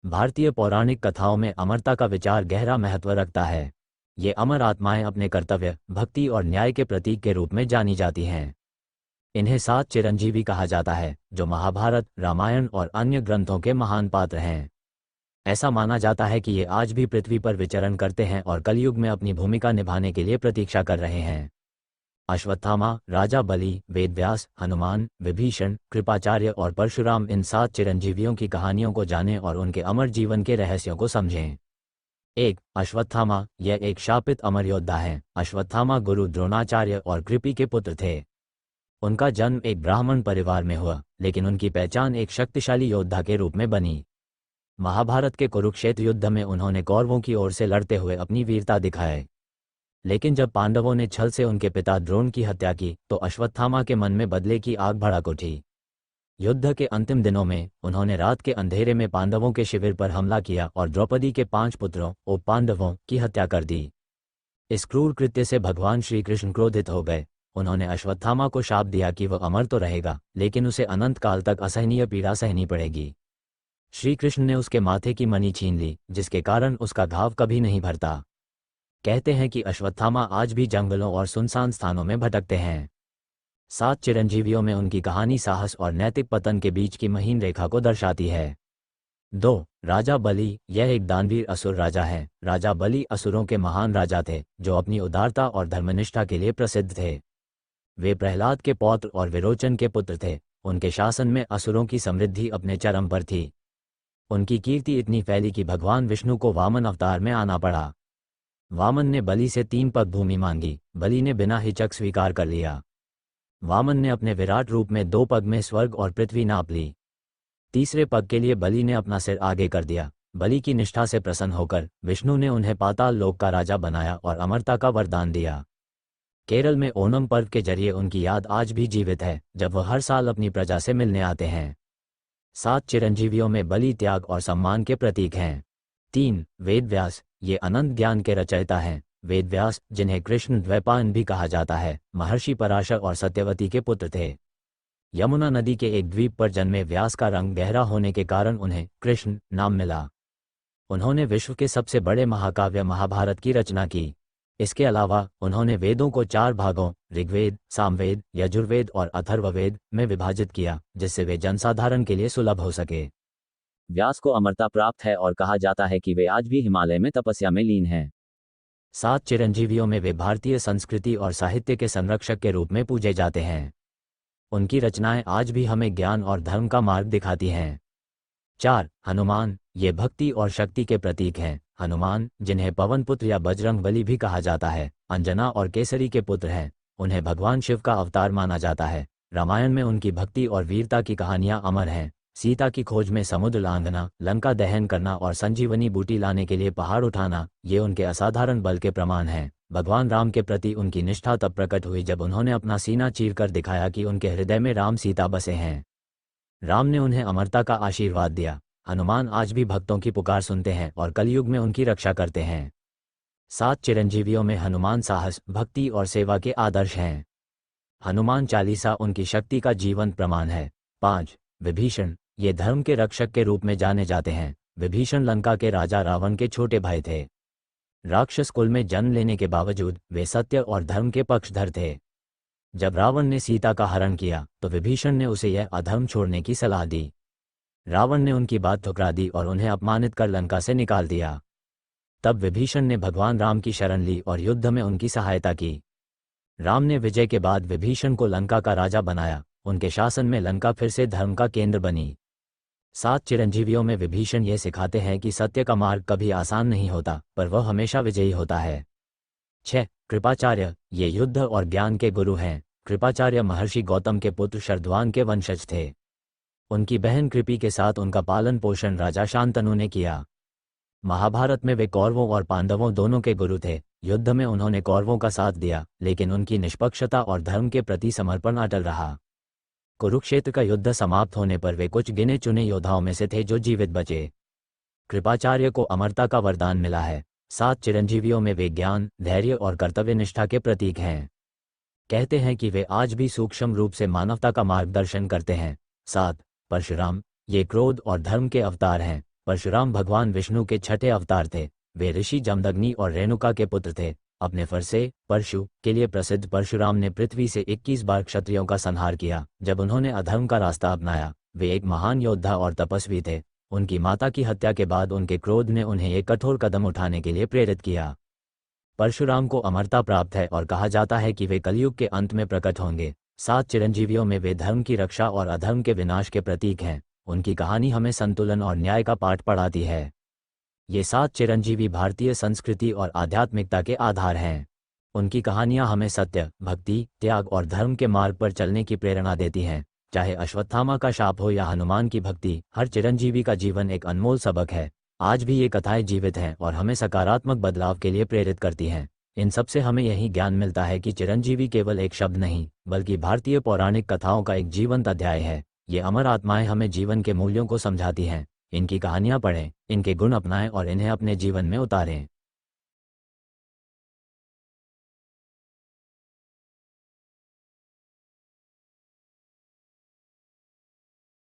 भारतीय पौराणिक कथाओं में अमरता का विचार गहरा महत्व रखता है। ये अमर आत्माएं अपने कर्तव्य, भक्ति और न्याय के प्रतीक के रूप में जानी जाती हैं। इन्हें 7 चिरंजीवी कहा जाता है, जो महाभारत, रामायण और अन्य ग्रंथों के महान पात्र हैं। ऐसा माना जाता है कि ये आज भी पृथ्वी पर विचरण करते हैं और कलयुग में अपनी भूमिका निभाने के लिए प्रतीक्षा कर रहे हैं। अश्वत्थामा, राजा बलि, वेदव्यास, हनुमान, विभीषण, कृपाचार्य और परशुराम, इन 7 चिरंजीवियों की कहानियों को जानें और उनके अमर जीवन के रहस्यों को समझें। 1. अश्वत्थामा, यह एक शापित अमर योद्धा है। अश्वत्थामा गुरु द्रोणाचार्य और कृपि के पुत्र थे। उनका जन्म एक ब्राह्मण परिवार में हुआ, लेकिन उनकी पहचान एक शक्तिशाली योद्धा के रूप में बनी। महाभारत के कुरुक्षेत्र युद्ध में उन्होंने कौरवों की ओर से लड़ते हुए अपनी वीरता दिखाए। लेकिन जब पांडवों ने छल से उनके पिता द्रोण की हत्या की, तो अश्वत्थामा के मन में बदले की आग भड़क उठी। युद्ध के अंतिम दिनों में उन्होंने रात के अंधेरे में पांडवों के शिविर पर हमला किया और द्रौपदी के 5 पुत्रों और पांडवों की हत्या कर दी। इस क्रूर कृत्य से भगवान श्री कृष्ण क्रोधित हो गए। उन्होंने अश्वत्थामा को शाप दिया कि वह अमर तो रहेगा, लेकिन उसे अनंत काल तक असहनीय पीड़ा सहनी पड़ेगी। श्री कृष्ण ने उसके माथे की मणि छीन ली, जिसके कारण उसका घाव कभी नहीं भरता। कहते हैं कि अश्वत्थामा आज भी जंगलों और सुनसान स्थानों में भटकते हैं। 7 चिरंजीवियों में उनकी कहानी साहस और नैतिक पतन के बीच की महीन रेखा को दर्शाती है। 2. राजा बलि, यह एक दानवीर असुर राजा है। राजा बलि असुरों के महान राजा थे, जो अपनी उदारता और धर्मनिष्ठा के लिए प्रसिद्ध थे। वे प्रहलाद के पौत्र और विरोचन के पुत्र थे। उनके शासन में असुरों की समृद्धि अपने चरम पर थी। उनकी कीर्ति इतनी फैली कि भगवान विष्णु को वामन अवतार में आना पड़ा। वामन ने बलि से 3 पग भूमि मांगी। बलि ने बिना हिचक स्वीकार कर लिया। वामन ने अपने विराट रूप में 2 पग में स्वर्ग और पृथ्वी नाप ली। तीसरे पग के लिए बलि ने अपना सिर आगे कर दिया। बलि की निष्ठा से प्रसन्न होकर विष्णु ने उन्हें पाताल लोक का राजा बनाया और अमरता का वरदान दिया। केरल में ओणम पर्व के जरिए उनकी याद आज भी जीवित है, जब वह हर साल अपनी प्रजा से मिलने आते हैं। 7 चिरंजीवियों में बलि त्याग और सम्मान के प्रतीक हैं। 3. वेदव्यास, ये अनंत ज्ञान के रचयिता हैं। वेदव्यास, जिन्हें कृष्ण द्वैपायन भी कहा जाता है, महर्षि पराशर और सत्यवती के पुत्र थे। यमुना नदी के एक द्वीप पर जन्मे व्यास का रंग गहरा होने के कारण उन्हें कृष्ण नाम मिला। उन्होंने विश्व के सबसे बड़े महाकाव्य महाभारत की रचना की। इसके अलावा उन्होंने वेदों को 4 भागों ऋग्वेद, सामवेद, यजुर्वेद और अथर्ववेद में विभाजित किया, जिससे वे जनसाधारण के लिए सुलभ हो सके। व्यास को अमरता प्राप्त है और कहा जाता है कि वे आज भी हिमालय में तपस्या में लीन हैं। 7 चिरंजीवियों में वे भारतीय संस्कृति और साहित्य के संरक्षक के रूप में पूजे जाते हैं। उनकी रचनाएं आज भी हमें ज्ञान और धर्म का मार्ग दिखाती हैं। 4. हनुमान, ये भक्ति और शक्ति के प्रतीक हैं। हनुमान, जिन्हें पवन पुत्र या बजरंग बली भी कहा जाता है, अंजना और केसरी के पुत्र हैं। उन्हें भगवान शिव का अवतार माना जाता है। रामायण में उनकी भक्ति और वीरता की कहानियां अमर हैं। सीता की खोज में समुद्र लांघना, लंका दहन करना और संजीवनी बूटी लाने के लिए पहाड़ उठाना, ये उनके असाधारण बल के प्रमाण हैं। भगवान राम के प्रति उनकी निष्ठा तब प्रकट हुई जब उन्होंने अपना सीना चीरकर दिखाया कि उनके हृदय में राम सीता बसे हैं। राम ने उन्हें अमरता का आशीर्वाद दिया। हनुमान आज भी भक्तों की पुकार सुनते हैं और कलयुग में उनकी रक्षा करते हैं। 7 चिरंजीवियों में हनुमान साहस, भक्ति और सेवा के आदर्श हैं। हनुमान चालीसा उनकी शक्ति का जीवंत प्रमाण है। 5. विभीषण, ये धर्म के रक्षक के रूप में जाने जाते हैं। विभीषण लंका के राजा रावण के छोटे भाई थे। राक्षस कुल में जन्म लेने के बावजूद वे सत्य और धर्म के पक्षधर थे। जब रावण ने सीता का हरण किया, तो विभीषण ने उसे यह अधर्म छोड़ने की सलाह दी। रावण ने उनकी बात ठुकरा दी और उन्हें अपमानित कर लंका से निकाल दिया। तब विभीषण ने भगवान राम की शरण ली और युद्ध में उनकी सहायता की। राम ने विजय के बाद विभीषण को लंका का राजा बनाया। उनके शासन में लंका फिर से धर्म का केंद्र बनी। 7 चिरंजीवियों में विभीषण ये सिखाते हैं कि सत्य का मार्ग कभी आसान नहीं होता, पर वह हमेशा विजयी होता है। 6. कृपाचार्य, ये युद्ध और ज्ञान के गुरु हैं। कृपाचार्य महर्षि गौतम के पुत्र शर्धवान के वंशज थे। उनकी बहन कृपि के साथ उनका पालन पोषण राजा शांतनु ने किया। महाभारत में वे कौरवों और पांडवों दोनों के गुरु थे। युद्ध में उन्होंने कौरवों का साथ दिया, लेकिन उनकी निष्पक्षता और धर्म के प्रति समर्पण अटल रहा। कुरुक्षेत्र का युद्ध समाप्त होने पर वे कुछ गिने चुने योद्धाओं में से थे जो जीवित बचे। कृपाचार्य को अमरता का वरदान मिला है। 7 चिरंजीवियों में वे ज्ञान, धैर्य और कर्तव्य निष्ठा के प्रतीक हैं। कहते हैं कि वे आज भी सूक्ष्म रूप से मानवता का मार्गदर्शन करते हैं। 7. परशुराम, ये क्रोध और धर्म के अवतार हैं। परशुराम भगवान विष्णु के छठे अवतार थे। वे ऋषि जमदग्नि और रेणुका के पुत्र थे। अपने फरसे परशु के लिए प्रसिद्ध परशुराम ने पृथ्वी से 21 बार क्षत्रियों का संहार किया। जब उन्होंने अधर्म का रास्ता अपनाया, वे एक महान योद्धा और तपस्वी थे। उनकी माता की हत्या के बाद उनके क्रोध ने उन्हें एक कठोर कदम उठाने के लिए प्रेरित किया। परशुराम को अमरता प्राप्त है और कहा जाता है कि वे कलयुग के अंत में प्रकट होंगे। 7 चिरंजीवियों में वे धर्म की रक्षा और अधर्म के विनाश के प्रतीक हैं। उनकी कहानी हमें संतुलन और न्याय का पाठ पढ़ाती है। ये 7 चिरंजीवी भारतीय संस्कृति और आध्यात्मिकता के आधार हैं। उनकी कहानियां हमें सत्य, भक्ति, त्याग और धर्म के मार्ग पर चलने की प्रेरणा देती हैं। चाहे अश्वत्थामा का शाप हो या हनुमान की भक्ति, हर चिरंजीवी का जीवन एक अनमोल सबक है। आज भी ये कथाएं जीवित हैं और हमें सकारात्मक बदलाव के लिए प्रेरित करती हैं। इन सब से हमें यही ज्ञान मिलता है कि चिरंजीवी केवल एक शब्द नहीं, बल्कि भारतीय पौराणिक कथाओं का एक जीवंत अध्याय है। ये अमर आत्माएं हमें जीवन के मूल्यों को समझाती हैं। इनकी कहानियां पढ़ें, इनके गुण अपनाएं और इन्हें अपने जीवन में उतारें।